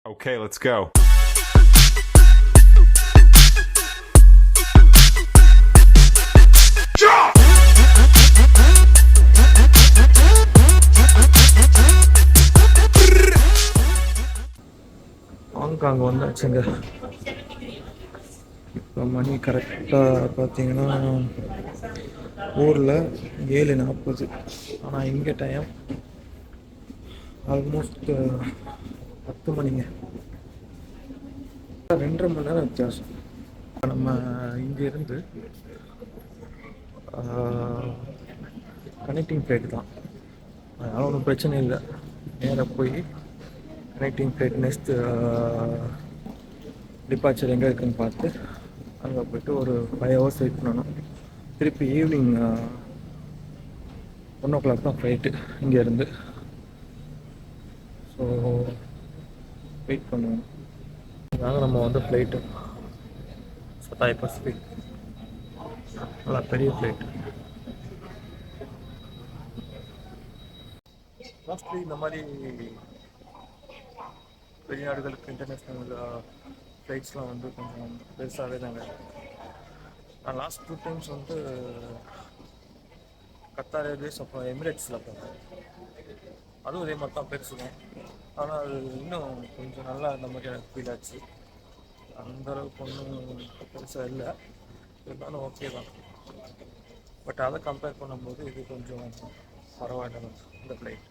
Okay, let's go. Hong Kong வந்தாச்சுங்க. இப்போ மணி கரெக்டாக பார்த்தீங்கன்னா ஊரில் 7:40. ஆனால் இங்கே டைம் ஆல்மோஸ்ட் 10 மணிங்க. 2.5 மணி நேரம் வித்தியாசம். நம்ம இங்கேருந்து கனெக்டிங் ஃப்ளைட் தான், அதனால் ஒன்றும் பிரச்சனை இல்லை. நேராக போய் கனெக்டிங் ஃப்ளைட் நெக்ஸ்ட்டு டிபார்ச்சர் எங்கே இருக்குதுன்னு பார்த்து அங்கே போய்ட்டு ஒரு 5 hours வெயிட் பண்ணணும். திருப்பி ஈவினிங் 1 o'clock தான் ஃப்ளைட்டு இங்கேருந்து. ஸோ வெயிட் பண்ணுவோம். இதாங்க நம்ம வந்து ஃப்ளைட்டு சதாய் பசிபிக், நல்லா பெரிய ஃப்ளைட். மோஸ்ட்லி இந்த மாதிரி வெளிநாடுகளுக்கு இன்டர்நேஷ்னல் ஃப்ளைட்ஸ்லாம் வந்து கொஞ்சம் பெருசாகவே தாங்க. நான் லாஸ்ட் 2 times வந்து கத்தார் ஏர்வேஸ் அப்புறம் எமிரேட்ஸில் போனேன். அதுவும் இதே மாதிரி தான் பெருசு தான், ஆனால் அது இன்னும் கொஞ்சம் நல்லா அந்த மாதிரி எனக்கு ஃபீல் ஆச்சு. அந்தளவுக்கு ஒன்றும் பெருசாக இல்லை, இருந்தாலும் ஓகே தான். பட் அதை கம்பேர் பண்ணும்போது இது கொஞ்சம் பரவாயில்ல இந்த ஃப்ளைட்.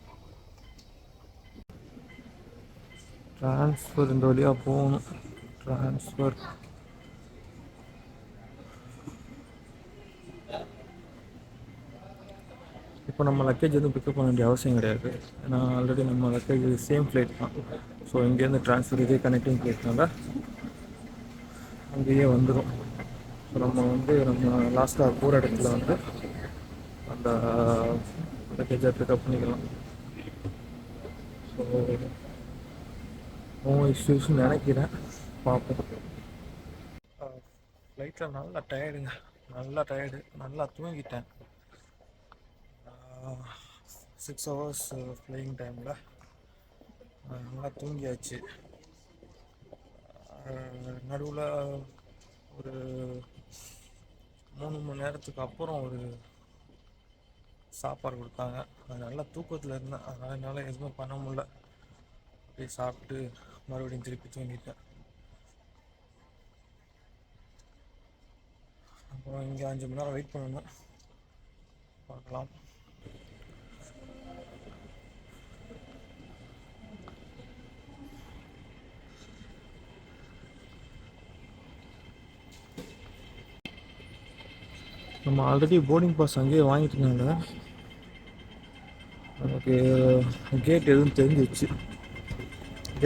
ட்ரான்ஸ்ஃபர் இந்த வழியாக போகணும். ட்ரான்ஸ்ஃபர் இப்போ நம்ம லக்கேஜ் எதுவும் பிக்கப் பண்ண வேண்டிய அவசியம் கிடையாது, ஏன்னா ஆல்ரெடி நம்ம லக்கேஜ் சேம் ஃப்ளைட் தான். ஸோ இங்கேருந்து ட்ரான்ஸ்ஃபர் இதே கனெக்டிங் ஃப்ளைட்னால அங்கேயே வந்துடும். ஸோ நம்ம லாஸ்ட்டாக போகிற இடத்துல வந்து அந்த லக்கேஜை பிக்கப் பண்ணிக்கலாம். ஸோ நோ இஷ்யூஸ்ன்னு நினைக்கிறேன், பார்ப்போம். ஃப்ளைட்டில் நல்லா டயர்டுங்க, நல்லா தூங்கிட்டேன். 6 hours ஃப்ளையிங் டைமில் நல்லா தூங்கியாச்சு. நடுவில் ஒரு 3 மணி நேரத்துக்கு அப்புறம் ஒரு சாப்பாடு கொடுத்தாங்க. அது நல்லா தூக்கத்தில் இருந்தேன், அதனால் என்னால் எதுவுமே பண்ண முடியல. அப்படியே சாப்பிட்டு மறுபடியும் திருப்பி தூங்கிட்டேன். அப்புறம் இங்கே 5 மணி நேரம் வெயிட் பண்ணணும், பார்க்கலாம். நம்ம ஆல்ரெடி போர்டிங் பாஸ் அங்கேயே வாங்கிட்டு இருந்தாங்க. நமக்கு கேட் எதுவும் தெரிஞ்சிச்சு.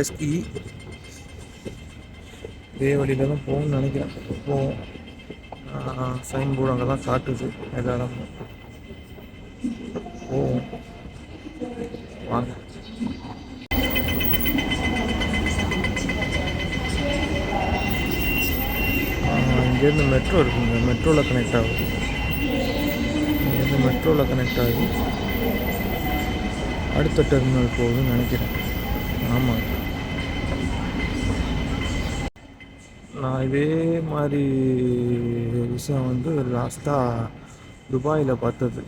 எஸ்கி இதே வழியில் தான் போகணும்னு நினைக்கிறேன். போவோம். சைன் போர்டு அங்கே தான் காட்டுது எல்லா இடமும். போவோம் வாங்க. இங்கேருந்து மெட்ரோ இருக்குங்க, மெட்ரோவில் கனெக்ட் ஆகுது. இங்கேருந்து மெட்ரோவில் கனெக்ட் ஆகி அடுத்த டெர்மினல் போகுதுன்னு நினைக்கிறேன். ஆமாம், நான் இதே மாதிரி விஷயம் வந்து லாஸ்ட்டாக துபாயில் பார்த்தது.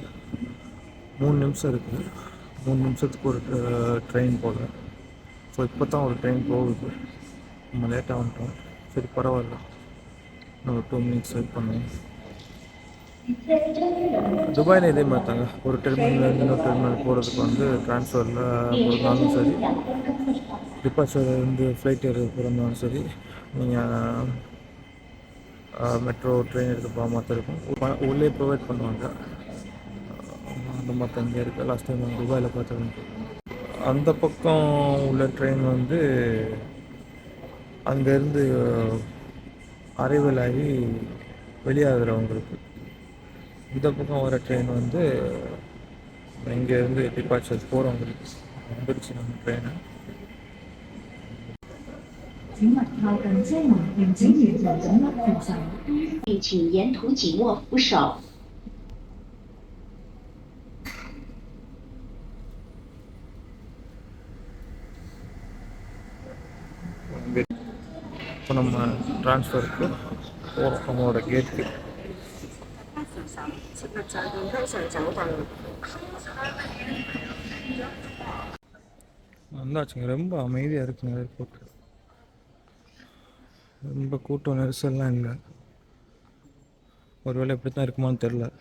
3 நிமிஷம் இருக்குது, 3 நிமிஷத்துக்கு ஒரு ட்ரெயின் போடுறேன். ஸோ இப்போ தான் ஒரு ட்ரெயின் போகுது, நம்ம லேட்டாக வந்துட்டோம். சரி பரவாயில்ல, இன்னும் 2 minutes வெயிட் பண்ணுவோம். துபாயில் இதே மாதிரி தாங்க, ஒரு டெர்மினல் இன்னொரு டெர்மினல் போகிறதுக்கு வந்து ட்ரான்ஸ்ஃபரில் போகிறதுனாலும் சரி, டிபார்ச்சர் இருந்து ஃப்ளைட் ஏற போகிறதுனாலும் சரி, நீங்கள் மெட்ரோ ட்ரெயின் எடுத்து போகிற மாதிரி இருக்கும். உள்ளே ப்ரொவைட் பண்ணுவாங்க. அந்த மாதிரி இங்கே இருக்குது. லாஸ்ட் டைம் நான் துபாயில் பார்த்தது. அந்த பக்கம் உள்ள ட்ரெயின் வந்து அங்கேருந்து அரைவல் ஆகி வெளியாகிறவங்களுக்கு, இந்த பக்கம் வர ட்ரெயின் வந்து இங்கேருந்து டிபார்ச்சர் போகிறவங்களுக்கு வந்துருச்சு நம்ம ட்ரெயினை. 请买票等接码与经理走的路口上，请沿途紧握扶手。இப்போ நம்ம ட்ரான்ஸ்ஃபருக்கு போகிறோம் நம்மளோட கேட்டுக்கு. வந்தாச்சுங்க. ரொம்ப அமைதியாக இருக்குங்க ஏர்போர்ட். ரொம்ப கூட்டம் நெரிசல்லாம் இல்லை. ஒருவேளை எப்படி தான் இருக்குமான்னு தெரில,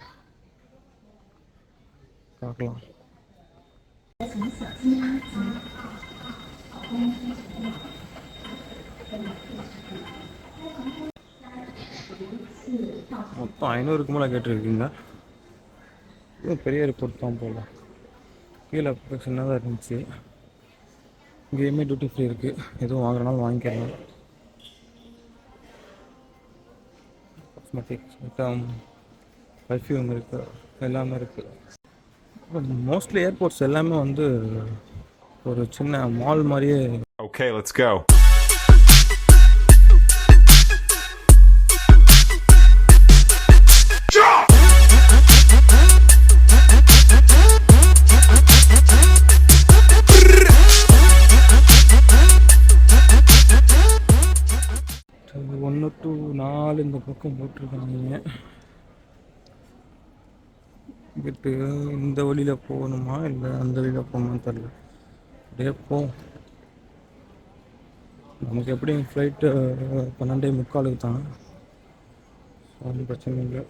பார்க்கலாம். மொத்தம் 500க்கு மேலே கேட்டுருக்கீங்க. இதுவும் பெரிய ஏர்போர்ட் தான் போல. கீழே சின்னதாக இருந்துச்சு. இங்கேயுமே டியூட்டி ஃப்ரீ இருக்குது. எதுவும் வாங்குறனாலும் வாங்கிக்கலாம். காஸ்மெட்டிக்ஸ் ஐட்டம், பர்ஃப்யூம் இருக்குது, எல்லாமே இருக்குது. மோஸ்ட்லி ஏர்போர்ட்ஸ் எல்லாமே வந்து ஒரு சின்ன மால் மாதிரியே. Okay, let's go. ஒன்று டு 4 இந்த பக்கம் போட்டிருக்காங்க. பட்டு இந்த வழியில் போகணுமா இல்லை அந்த வழியில் போகணுமான்னு தெரியல. அப்படியே போ. நமக்கு எப்படி ஃப்ளைட்டு 12:45 தான். ஒன்றும் பிரச்சனை இல்லை.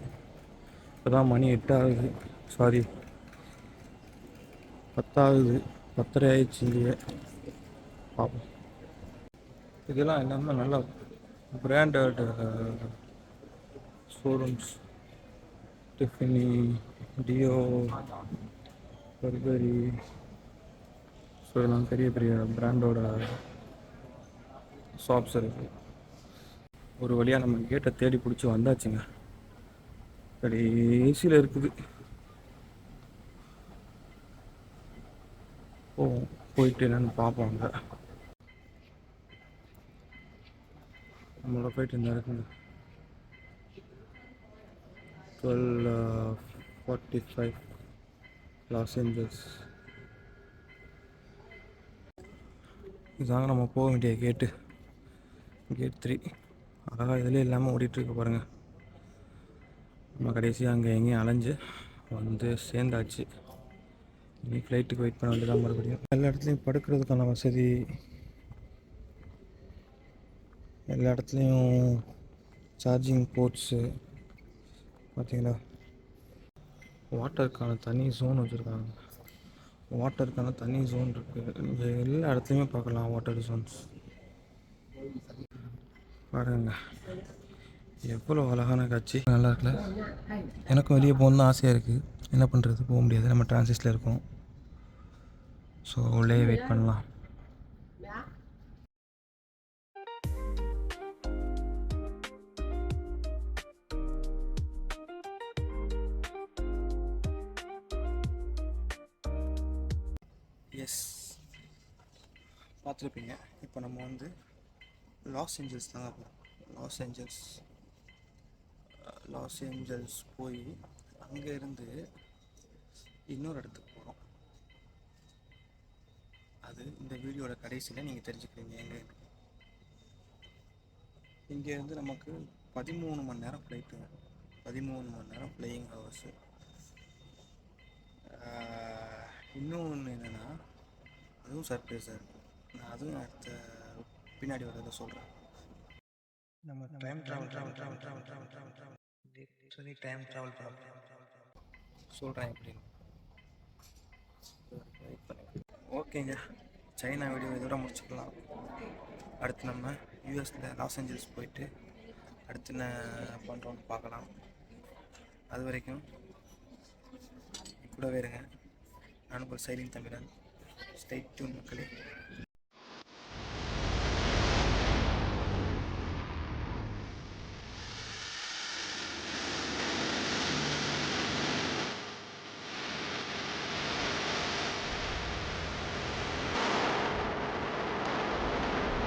இப்போ தான் மணி 8 ஆகுது. சாரி 10 ஆகுது. 10:30 ஆயிடுச்சு இங்கேயே. பார்ப்போம். இதெல்லாம் எல்லாமே நல்லா பிராண்டட் ஷோரூம்ஸ். டிஃபினி, டியோ, பர்கரி, ஸோ இதெல்லாம் பெரிய பெரிய பிராண்டோட ஷாப்ஸ் இருக்குது. ஒரு வழியாக நம்ம கேட்டை தேடி பிடிச்சி வந்தாச்சுங்க. கடைசியில் இருக்குது. போயிட்டு என்னென்னு பார்ப்போங்க. நம்மளோட ஃப்ளைட் இந்த இருக்குங்க. 12:45 லாஸ் ஏஞ்சல்ஸ். இதாங்க நம்ம போக வேண்டிய கேட்டு. கேட் 3 அழகாக இதிலே இல்லாமல் ஓடிட்டுருக்கு பாருங்கள். நம்ம கடைசியாக அங்கே எங்கேயும் அலைஞ்சு வந்து சேர்ந்தாச்சு. இனி ஃப்ளைட்டுக்கு வெயிட் பண்ண வேண்டியதான் மறுபடியும். எல்லா இடத்துலையும் படுக்கிறதுக்கான வசதி, எல்லா இடத்துலையும் சார்ஜிங் போர்ட்ஸு பார்த்தீங்களா. வாட்டருக்கான தனி ஜோன் வச்சுருக்காங்க. வாட்டருக்கான தனி ஜோன் இருக்குது. இங்கே எல்லா இடத்துலையுமே பார்க்கலாம் வாட்டர் ஜோன்ஸ். பாருங்க எவ்வளோ அழகான காட்சி. நல்லா இருக்குல்ல. எனக்கும் வெளியே போகணுன்னு ஆசையாக இருக்குது. என்ன பண்ணுறது, போக முடியாது. நம்ம டிரான்சிட்டில் இருக்கோம். ஸோ உள்ளே வெயிட் பண்ணலாம். எஸ், பார்த்துருப்பீங்க. இப்போ நம்ம வந்து லாஸ் ஏஞ்சல்ஸ் தாங்க போகிறோம். லாஸ் ஏஞ்சல்ஸ் போய் அங்கேருந்து இன்னொரு இடத்துக்கு போகிறோம். அது இந்த வீடியோட கடைசியில் நீங்கள் தெரிஞ்சுக்கிறீங்க. இங்கேருந்து நமக்கு 13 மணி நேரம் ஃப்ளைட்டுங்க. 13 மணி நேரம் ஃப்ளையிங் ஹவர்ஸு. இன்னொன்று என்னென்னா, அதுவும் சர்ப்ரைஸாக இருக்கும். நான் அதுவும் அடுத்த பின்னாடி வரதை சொல்கிறேன். நம்ம டைம் ட்ராவல் சொல்கிறேன் எப்படின்னு. ஓகேங்க, சைனா வீடியோ இதோட முடிச்சுக்கலாம். அடுத்து நம்ம யூஎஸில் லாஸ் ஏஞ்சல்ஸ் போயிட்டு அடுத்து என்ன பண்ணுறோன்னு பார்க்கலாம். அது வரைக்கும் கூடவே இருங்க. நான் உங்கள் சைலிங் தமிழன். ஸ்டே டியூன் மக்களே.